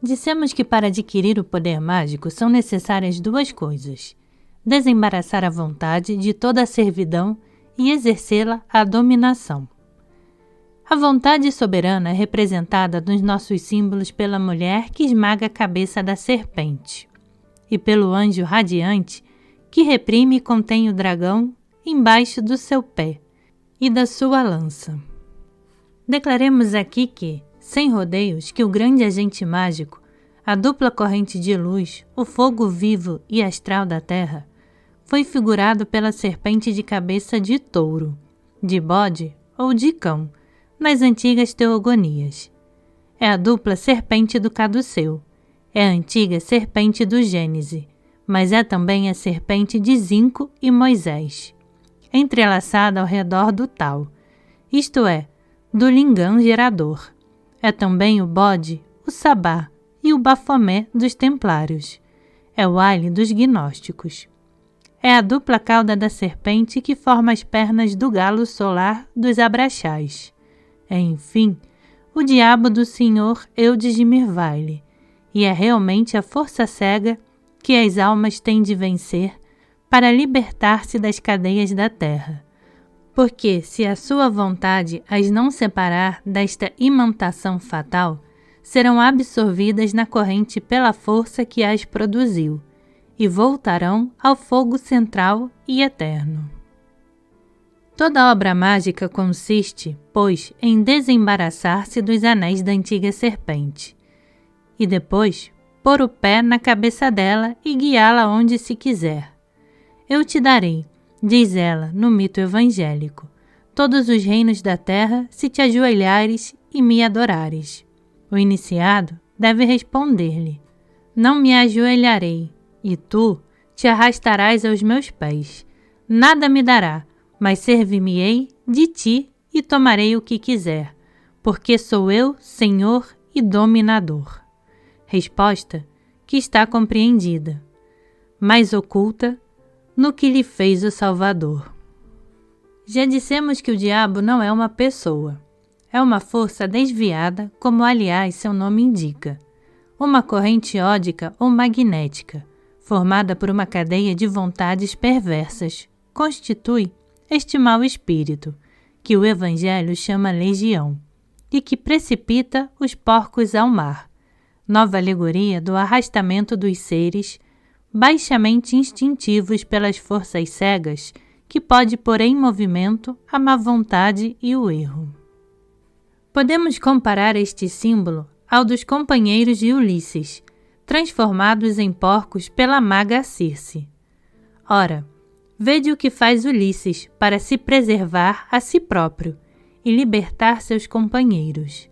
Dissemos que para adquirir o poder mágico são necessárias duas coisas: desembaraçar a vontade de toda a servidão e exercê-la à dominação. A vontade soberana é representada nos nossos símbolos pela mulher que esmaga a cabeça da serpente e pelo anjo radiante que reprime e contém o dragão embaixo do seu pé e da sua lança. Declaremos aqui que, sem rodeios, que o grande agente mágico, a dupla corrente de luz, o fogo vivo e astral da terra, foi figurado pela serpente de cabeça de touro, de bode ou de cão, nas antigas teogonias. É a dupla serpente do caduceu, é a antiga serpente do Gênese, mas é também a serpente de Zinco e Moisés, entrelaçada ao redor do Tal, isto é, do lingam gerador. É também o bode, o sabá e o bafomé dos templários. É o alho dos gnósticos. É a dupla cauda da serpente que forma as pernas do galo solar dos abraxás. É, enfim, o diabo do senhor Eudes de Mirvaile, e é realmente a força cega que as almas têm de vencer para libertar-se das cadeias da terra. Porque, se a sua vontade as não separar desta imantação fatal, serão absorvidas na corrente pela força que as produziu, e voltarão ao fogo central e eterno. Toda obra mágica consiste, pois, em desembaraçar-se dos anéis da antiga serpente, e depois pôr o pé na cabeça dela e guiá-la onde se quiser. Eu te darei, diz ela no mito evangélico, todos os reinos da terra se te ajoelhares e me adorares. O iniciado deve responder-lhe: não me ajoelharei, e tu te arrastarás aos meus pés. Nada me dará, mas servir-me-ei de ti e tomarei o que quiser, porque sou eu Senhor e Dominador. Resposta que está compreendida, mas oculta no que lhe fez o Salvador. Já dissemos que o diabo não é uma pessoa. É uma força desviada, como aliás seu nome indica. Uma corrente ódica ou magnética, formada por uma cadeia de vontades perversas, constitui este mau espírito, que o Evangelho chama legião, e que precipita os porcos ao mar, nova alegoria do arrastamento dos seres, baixamente instintivos pelas forças cegas, que pode pôr em movimento a má vontade e o erro. Podemos comparar este símbolo ao dos companheiros de Ulisses, transformados em porcos pela maga Circe. Ora, vede o que faz Ulisses para se preservar a si próprio e libertar seus companheiros.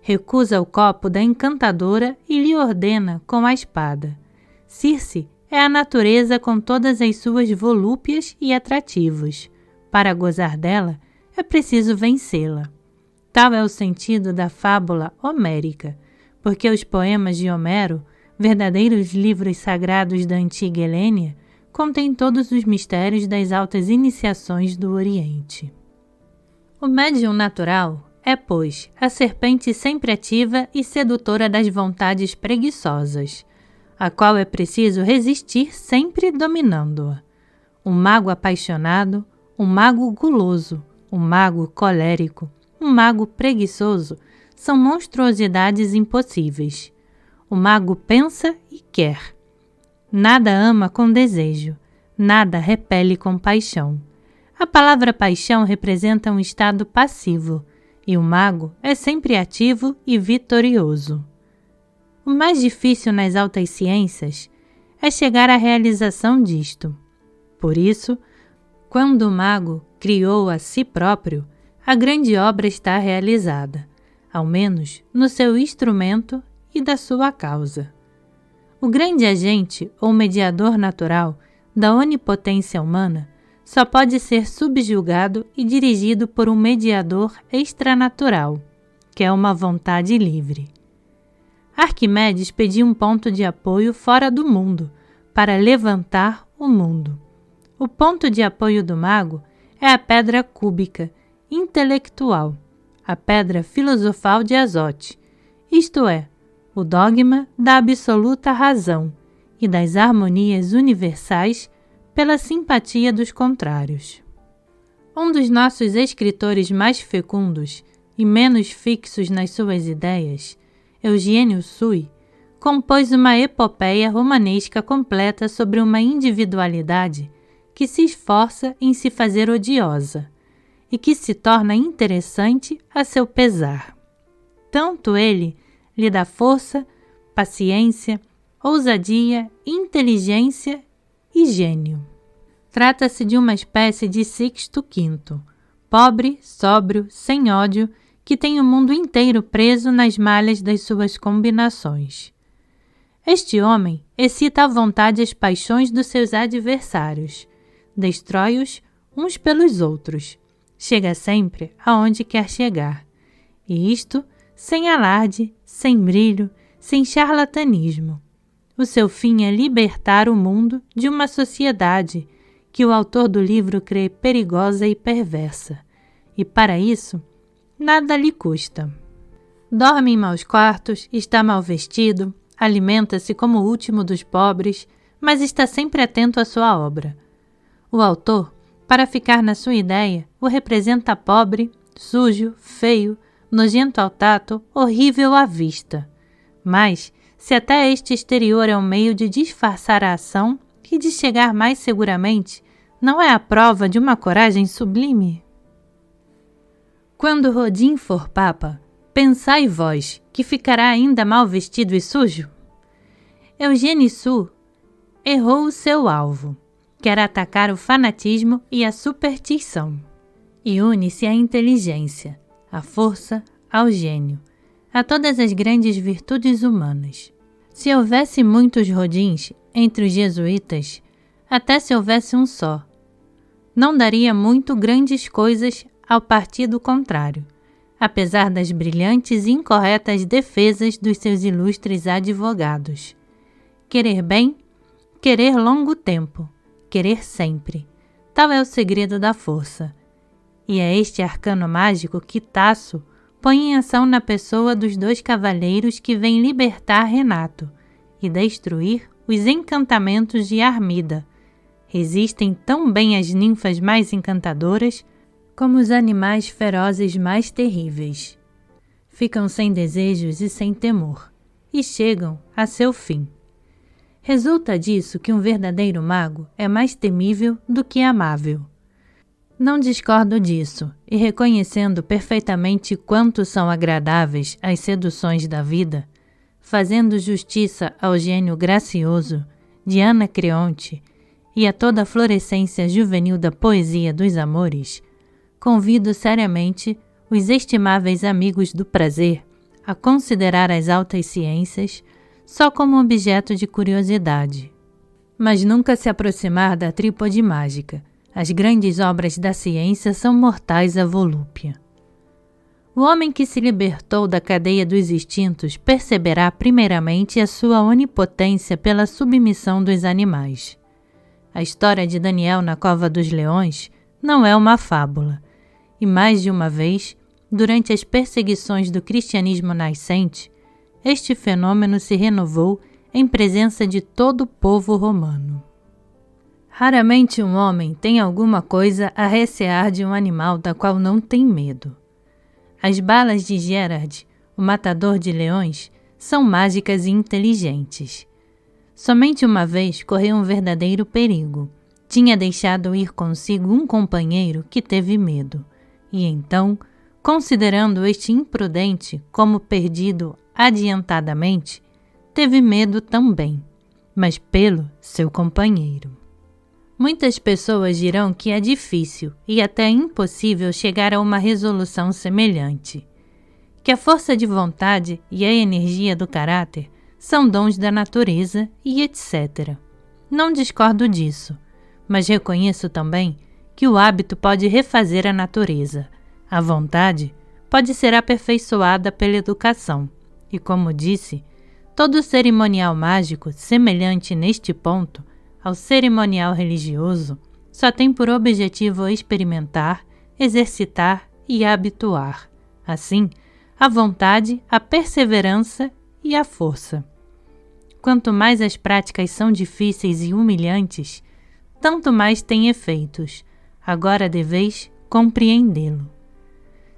Recusa o copo da encantadora e lhe ordena com a espada. Circe é a natureza com todas as suas volúpias e atrativos. Para gozar dela, é preciso vencê-la. Tal é o sentido da fábula homérica, porque os poemas de Homero, verdadeiros livros sagrados da antiga Helênia, contêm todos os mistérios das altas iniciações do Oriente. O médium natural é, pois, a serpente sempre ativa e sedutora das vontades preguiçosas, a qual é preciso resistir sempre dominando-a. Um mago apaixonado, um mago guloso, um mago colérico, um mago preguiçoso são monstruosidades impossíveis. O mago pensa e quer. Nada ama com desejo, nada repele com paixão. A palavra paixão representa um estado passivo, e o mago é sempre ativo e vitorioso. O mais difícil nas altas ciências é chegar à realização disto. Por isso, quando o mago criou a si próprio, a grande obra está realizada, ao menos no seu instrumento e da sua causa. O grande agente ou mediador natural da onipotência humana só pode ser subjugado e dirigido por um mediador extranatural, que é uma vontade livre. Arquimedes pediu um ponto de apoio fora do mundo, para levantar o mundo. O ponto de apoio do mago é a pedra cúbica, intelectual, a pedra filosofal de Azote, isto é, o dogma da absoluta razão e das harmonias universais pela simpatia dos contrários. Um dos nossos escritores mais fecundos e menos fixos nas suas ideias, Eugênio Sui, compôs uma epopeia romanesca completa sobre uma individualidade que se esforça em se fazer odiosa e que se torna interessante a seu pesar. Tanto ele lhe dá força, paciência, ousadia, inteligência e gênio. Trata-se de uma espécie de Sixto V, pobre, sóbrio, sem ódio, que tem o mundo inteiro preso nas malhas das suas combinações. Este homem excita à vontade as paixões dos seus adversários, destrói-os uns pelos outros, chega sempre aonde quer chegar, e isto sem alarde, sem brilho, sem charlatanismo. O seu fim é libertar o mundo de uma sociedade que o autor do livro crê perigosa e perversa, e para isso nada lhe custa. Dorme em maus quartos, está mal vestido, alimenta-se como o último dos pobres, mas está sempre atento à sua obra. O autor, para ficar na sua ideia, o representa pobre, sujo, feio, nojento ao tato, horrível à vista. Mas, se até este exterior é um meio de disfarçar a ação e de chegar mais seguramente, não é a prova de uma coragem sublime? Quando Rodin for papa, pensai vós que ficará ainda mal vestido e sujo? Eugênio Sui errou o seu alvo, quer atacar o fanatismo e a superstição, e une-se à inteligência, à força, ao gênio, a todas as grandes virtudes humanas. Se houvesse muitos Rodins entre os jesuítas, até se houvesse um só, não daria muito grandes coisas ao partido contrário, apesar das brilhantes e incorretas defesas dos seus ilustres advogados. Querer bem, querer longo tempo, querer sempre. Tal é o segredo da força. E é este arcano mágico que Tasso põe em ação na pessoa dos dois cavaleiros que vêm libertar Renato e destruir os encantamentos de Armida. Resistem tão bem às ninfas mais encantadoras como os animais ferozes mais terríveis. Ficam sem desejos e sem temor, e chegam a seu fim. Resulta disso que um verdadeiro mago é mais temível do que amável. Não discordo disso, e reconhecendo perfeitamente quanto são agradáveis as seduções da vida, fazendo justiça ao gênio gracioso de Anacreonte e a toda a florescência juvenil da poesia dos amores, convido seriamente os estimáveis amigos do prazer a considerar as altas ciências só como objeto de curiosidade, mas nunca se aproximar da trípode mágica. As grandes obras da ciência são mortais à volúpia. O homem que se libertou da cadeia dos instintos perceberá primeiramente a sua onipotência pela submissão dos animais. A história de Daniel na cova dos leões não é uma fábula, e mais de uma vez, durante as perseguições do cristianismo nascente, este fenômeno se renovou em presença de todo o povo romano. Raramente um homem tem alguma coisa a recear de um animal da qual não tem medo. As balas de Gerard, o matador de leões, são mágicas e inteligentes. Somente uma vez correu um verdadeiro perigo. Tinha deixado ir consigo um companheiro que teve medo, e então, considerando este imprudente como perdido adiantadamente, teve medo também, mas pelo seu companheiro. Muitas pessoas dirão que é difícil e até impossível chegar a uma resolução semelhante, que a força de vontade e a energia do caráter são dons da natureza e etc. Não discordo disso, mas reconheço também que o hábito pode refazer a natureza, a vontade pode ser aperfeiçoada pela educação, e como disse, todo cerimonial mágico semelhante neste ponto ao cerimonial religioso só tem por objetivo experimentar, exercitar e habituar. Assim, a vontade, a perseverança e a força. Quanto mais as práticas são difíceis e humilhantes, tanto mais têm efeitos. Agora deveis compreendê-lo.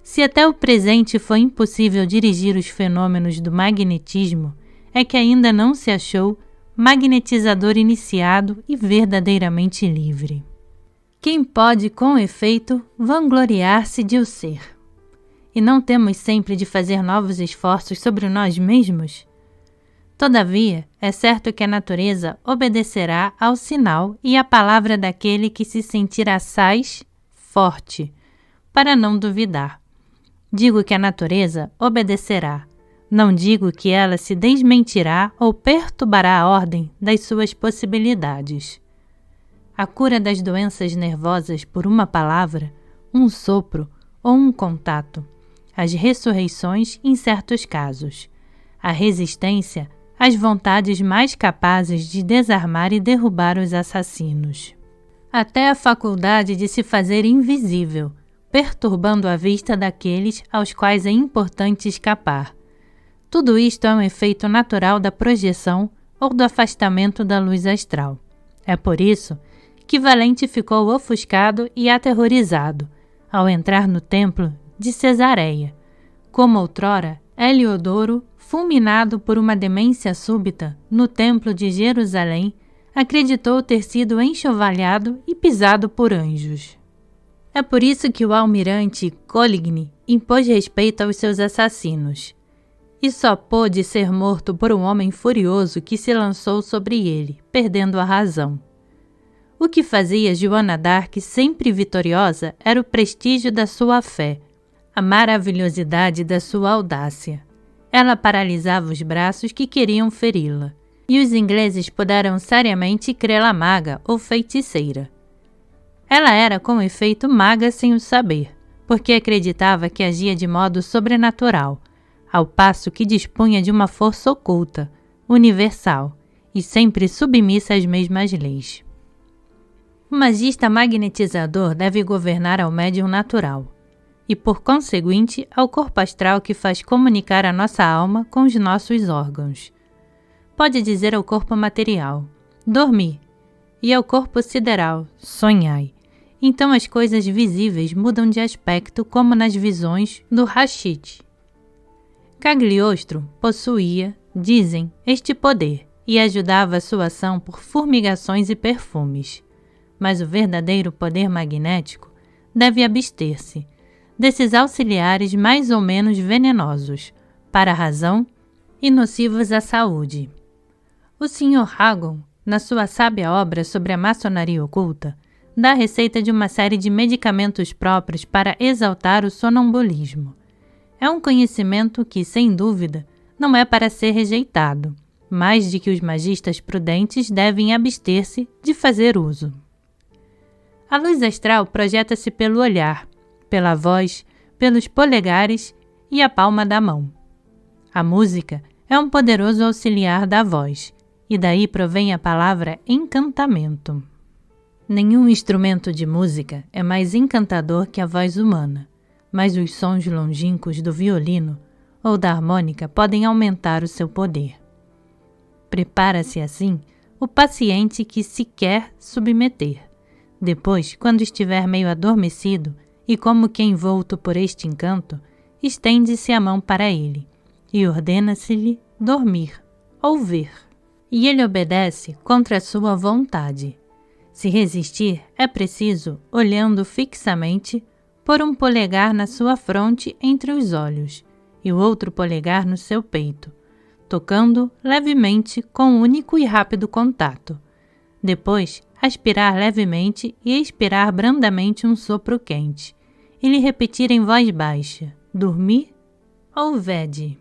Se até o presente foi impossível dirigir os fenômenos do magnetismo, é que ainda não se achou magnetizador iniciado e verdadeiramente livre. Quem pode, com efeito, vangloriar-se de o ser? E não temos sempre de fazer novos esforços sobre nós mesmos? Todavia, é certo que a natureza obedecerá ao sinal e à palavra daquele que se sentir assaz forte, para não duvidar. Digo que a natureza obedecerá, não digo que ela se desmentirá ou perturbará a ordem das suas possibilidades. A cura das doenças nervosas por uma palavra, um sopro ou um contato, as ressurreições em certos casos, a resistência às vontades mais capazes de desarmar e derrubar os assassinos. Até a faculdade de se fazer invisível, perturbando a vista daqueles aos quais é importante escapar. Tudo isto é um efeito natural da projeção ou do afastamento da luz astral. É por isso que Valente ficou ofuscado e aterrorizado ao entrar no templo de Cesareia. Como outrora, Heliodoro, fulminado por uma demência súbita no templo de Jerusalém, acreditou ter sido enxovalhado e pisado por anjos. É por isso que o almirante Coligny impôs respeito aos seus assassinos, e só pôde ser morto por um homem furioso que se lançou sobre ele, perdendo a razão. O que fazia Joana d'Arc sempre vitoriosa era o prestígio da sua fé, a maravilhosidade da sua audácia. Ela paralisava os braços que queriam feri-la, e os ingleses puderam seriamente crê-la maga ou feiticeira. Ela era, com efeito, maga sem o saber, porque acreditava que agia de modo sobrenatural, ao passo que dispunha de uma força oculta, universal, e sempre submissa às mesmas leis. O magista magnetizador deve governar ao médium natural, e, por conseguinte, ao corpo astral que faz comunicar a nossa alma com os nossos órgãos. Pode dizer ao corpo material, dormi, e ao corpo sideral, sonhai. Então as coisas visíveis mudam de aspecto como nas visões do Rashid. Cagliostro possuía, dizem, este poder e ajudava a sua ação por fumigações e perfumes. Mas o verdadeiro poder magnético deve abster-se desses auxiliares mais ou menos venenosos para a razão e nocivos à saúde. O Sr. Hagon, na sua sábia obra sobre a maçonaria oculta, dá a receita de uma série de medicamentos próprios para exaltar o sonambulismo. É um conhecimento que, sem dúvida, não é para ser rejeitado, mas de que os magistas prudentes devem abster-se de fazer uso. A luz astral projeta-se pelo olhar, pela voz, pelos polegares e a palma da mão. A música é um poderoso auxiliar da voz, e daí provém a palavra encantamento. Nenhum instrumento de música é mais encantador que a voz humana, mas os sons longínquos do violino ou da harmônica podem aumentar o seu poder. Prepara-se assim o paciente que se quer submeter. Depois, quando estiver meio adormecido e como que envolto por este encanto, estende-se a mão para ele e ordena-se-lhe dormir ou ver. E ele obedece contra a sua vontade. Se resistir, é preciso, olhando fixamente, pôr um polegar na sua fronte entre os olhos e o outro polegar no seu peito, tocando levemente com único e rápido contato. Depois, aspirar levemente e expirar brandamente um sopro quente, e lhe repetir em voz baixa, dormi ou vede.